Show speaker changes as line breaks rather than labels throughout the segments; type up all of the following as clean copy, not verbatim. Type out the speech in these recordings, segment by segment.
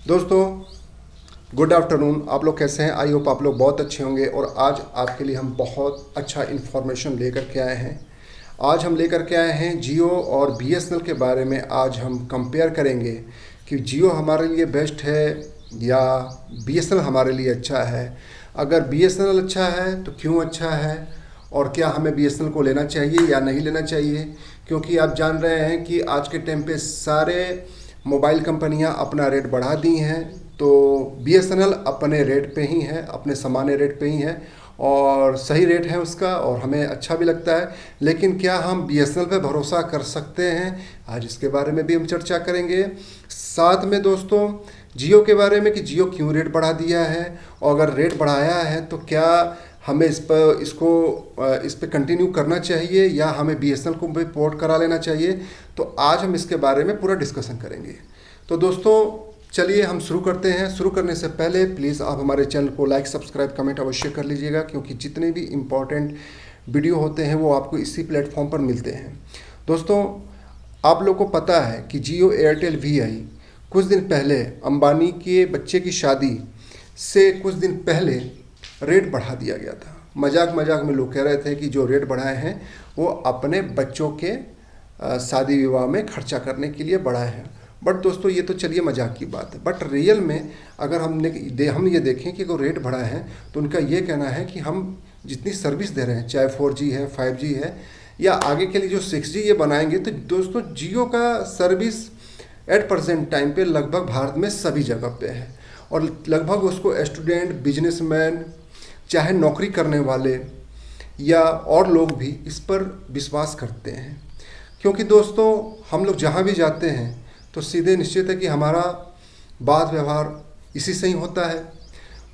दोस्तों, good afternoon. आप लोग कैसे हैं? आई होप आप लोग बहुत अच्छे होंगे। और आज आपके लिए हम बहुत अच्छा इन्फॉर्मेशन लेकर के आए हैं। आज हम लेकर के आए हैं जियो और बीएसएनएल के बारे में। आज हम कंपेयर करेंगे कि जियो हमारे लिए बेस्ट है या बीएसएनएल हमारे लिए अच्छा है। अगर बीएसएनएल अच्छा है तो क्यों अच्छा है, और क्या हमें बीएसएनएल को लेना चाहिए या नहीं लेना चाहिए। क्योंकि आप जान रहे हैं कि आज के टाइम पे सारे मोबाइल कंपनियां अपना रेट बढ़ा दी हैं, तो बीएसएनएल अपने रेट पे ही है, अपने सामान्य रेट पे ही है और सही रेट है उसका, और हमें अच्छा भी लगता है। लेकिन क्या हम बीएसएनएल पे भरोसा कर सकते हैं? आज इसके बारे में भी हम चर्चा करेंगे। साथ में दोस्तों जियो के बारे में कि जियो क्यों रेट बढ़ा दिया है, और अगर रेट बढ़ाया है तो क्या हमें इस पर कंटिन्यू करना चाहिए या हमें बीएसएनएल को भी पोर्ट करा लेना चाहिए। तो आज हम इसके बारे में पूरा डिस्कशन करेंगे। तो दोस्तों चलिए हम शुरू करते हैं। शुरू करने से पहले प्लीज़ आप हमारे चैनल को लाइक, सब्सक्राइब, कमेंट अवश्य कर लीजिएगा, क्योंकि जितने भी इम्पोर्टेंट वीडियो होते हैं वो आपको इसी प्लेटफॉर्म पर मिलते हैं। दोस्तों, आप लोग को पता है कि जियो, एयरटेल, वीआई कुछ दिन पहले अंबानी के बच्चे की शादी से कुछ दिन पहले रेट बढ़ा दिया गया था। मजाक मजाक में लोग कह रहे थे कि जो रेट बढ़ाए हैं वो अपने बच्चों के शादी विवाह में खर्चा करने के लिए बढ़ाए हैं। बट दोस्तों ये तो चलिए मजाक की बात है, बट रियल में अगर हम ये देखें कि अगर रेट बढ़ाए हैं तो उनका ये कहना है कि हम जितनी सर्विस दे रहे हैं, चाहे 4G है, 5G है या आगे के लिए जो 6G ये बनाएंगे, तो दोस्तों जियो का सर्विस एट प्रेजेंट टाइम पे लगभग भारत में सभी जगह पे है, और लगभग उसको स्टूडेंट, बिजनेसमैन, चाहे नौकरी करने वाले या और लोग भी इस पर विश्वास करते हैं। क्योंकि दोस्तों हम लोग जहाँ भी जाते हैं तो सीधे निश्चित है कि हमारा बात व्यवहार इसी से ही होता है।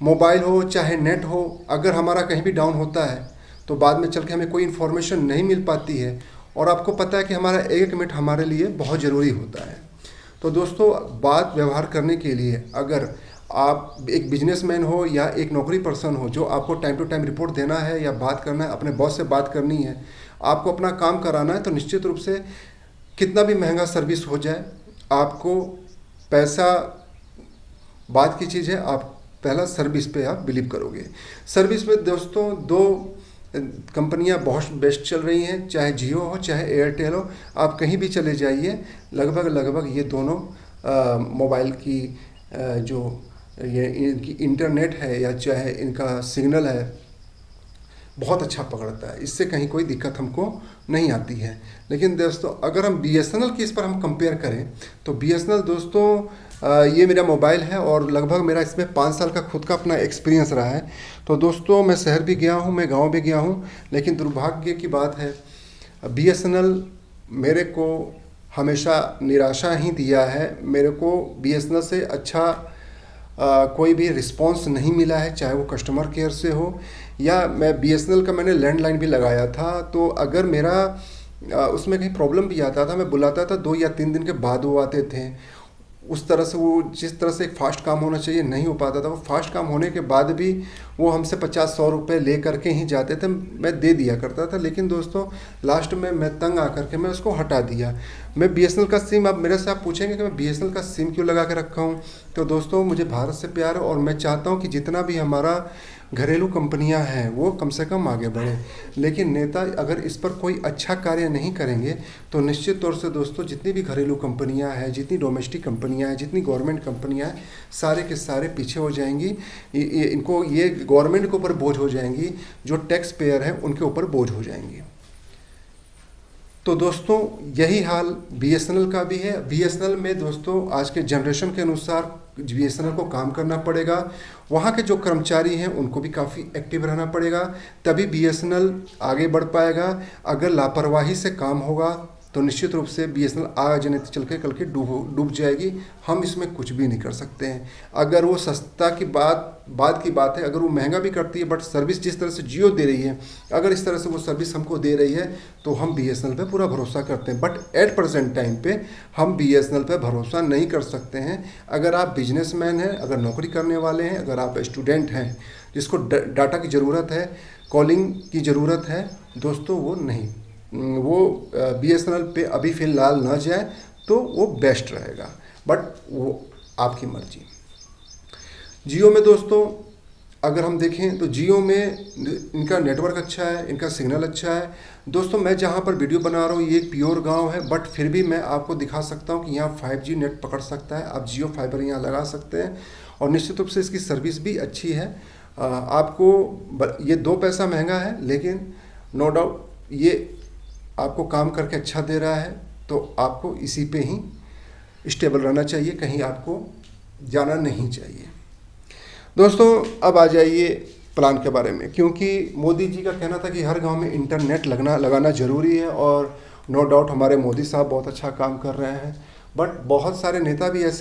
मोबाइल हो चाहे नेट हो, अगर हमारा कहीं भी डाउन होता है तो बाद में चल के हमें कोई इन्फॉर्मेशन नहीं मिल पाती है, और आपको पता है कि हमारा एक मिनट हमारे लिए बहुत ज़रूरी होता है। तो दोस्तों बात व्यवहार करने के लिए अगर आप एक बिजनेसमैन हो या एक नौकरी पर्सन हो, जो आपको टाइम टू टाइम रिपोर्ट देना है या बात करना है, अपने बॉस से बात करनी है, आपको अपना काम कराना है, तो निश्चित रूप से कितना भी महंगा सर्विस हो जाए, आपको पैसा बात की चीज़ है, आप पहला सर्विस पे आप बिलीव करोगे। सर्विस में दोस्तों दो कंपनियां बहुत बेस्ट चल रही हैं, चाहे जियो हो चाहे एयरटेल हो। आप कहीं भी चले जाइए, लगभग ये दोनों मोबाइल की जो ये इनकी इंटरनेट है या चाहे इनका सिग्नल है, बहुत अच्छा पकड़ता है। इससे कहीं कोई दिक्कत हमको नहीं आती है। लेकिन दोस्तों अगर हम बीएसएनएल की इस पर हम कंपेयर करें तो बीएसएनएल दोस्तों ये मेरा मोबाइल है और लगभग मेरा इसमें 5 साल का खुद का अपना एक्सपीरियंस रहा है। तो दोस्तों मैं शहर भी गया हूँ, मैं गांव भी गया हूँ, लेकिन दुर्भाग्य की बात है बीएसएनएल मेरे को हमेशा निराशा ही दिया है। मेरे को बीएसएनएल से अच्छा कोई भी रिस्पांस नहीं मिला है, चाहे वो कस्टमर केयर से हो या मैं बीएसएनएल का मैंने लैंडलाइन भी लगाया था। तो अगर मेरा उसमें कहीं प्रॉब्लम भी आता था, मैं बुलाता था 2 या 3 दिन के बाद वो आते थे। उस तरह से वो जिस तरह से एक फ़ास्ट काम होना चाहिए नहीं हो पाता था। वो फास्ट काम होने के बाद भी वो हमसे 50-100 रुपये ले करके ही जाते थे, मैं दे दिया करता था। लेकिन दोस्तों लास्ट में मैं तंग आकर के मैं उसको हटा दिया। मैं बीएसएनएल का सिम, अब मेरे से आप पूछेंगे कि मैं बीएसएनएल का सिम क्यों लगा के रखा हूँ, तो दोस्तों मुझे भारत से प्यार है और मैं चाहता हूँ कि जितना भी हमारा घरेलू कंपनियां हैं वो कम से कम आगे बढ़े। लेकिन नेता अगर इस पर कोई अच्छा कार्य नहीं करेंगे तो निश्चित तौर से दोस्तों जितनी भी घरेलू कंपनियां हैं, जितनी डोमेस्टिक कंपनियां हैं, जितनी गवर्नमेंट कंपनियां हैं, सारे के सारे पीछे हो जाएंगी। इनको ये गवर्नमेंट के ऊपर बोझ हो जाएंगी, जो टैक्स पेयर हैं उनके ऊपर बोझ हो जाएंगी। तो दोस्तों यही हाल बीएसएनएल का भी है। बीएसएनएल में दोस्तों आज के जनरेशन के अनुसार बीएसएनएल को काम करना पड़ेगा। वहाँ के जो कर्मचारी हैं उनको भी काफ़ी एक्टिव रहना पड़ेगा, तभी बीएसएनएल आगे बढ़ पाएगा। अगर लापरवाही से काम होगा तो निश्चित रूप से बीएसएनएल आज नहीं चल के कल के डूब जाएगी। हम इसमें कुछ भी नहीं कर सकते हैं। अगर वो सस्ता की बात की बात है, अगर वो महंगा भी करती है, बट सर्विस जिस तरह से जियो दे रही है, अगर इस तरह से वो सर्विस हमको दे रही है तो हम बीएसएनएल पे पूरा भरोसा करते हैं। बट एट प्रेजेंट टाइम पे हम बीएसएनएल पे भरोसा नहीं कर सकते हैं। अगर आप बिजनेसमैन हैं, अगर नौकरी करने वाले हैं, अगर आप स्टूडेंट हैं जिसको डाटा की ज़रूरत है, कॉलिंग की ज़रूरत है, दोस्तों वो बीएसएनएल पे अभी फ़िलहाल ना जाए तो वो बेस्ट रहेगा। बट वो आपकी मर्जी। जियो में दोस्तों अगर हम देखें तो जियो में इनका नेटवर्क अच्छा है, इनका सिग्नल अच्छा है। दोस्तों मैं जहाँ पर वीडियो बना रहा हूँ ये एक प्योर गांव है, बट फिर भी मैं आपको दिखा सकता हूँ कि यहाँ 5G नेट पकड़ सकता है। आप जियो फाइबर यहाँ लगा सकते हैं और निश्चित रूप से इसकी सर्विस भी अच्छी है। आपको ये 2 पैसा महंगा है, लेकिन नो डाउट ये आपको काम करके अच्छा दे रहा है, तो आपको इसी पे ही स्टेबल रहना चाहिए, कहीं आपको जाना नहीं चाहिए। दोस्तों अब आ जाइए प्लान के बारे में, क्योंकि मोदी जी का कहना था कि हर गांव में इंटरनेट लगाना ज़रूरी है, और नो डाउट हमारे मोदी साहब बहुत अच्छा काम कर रहे हैं, बट बहुत सारे नेता भी ऐसे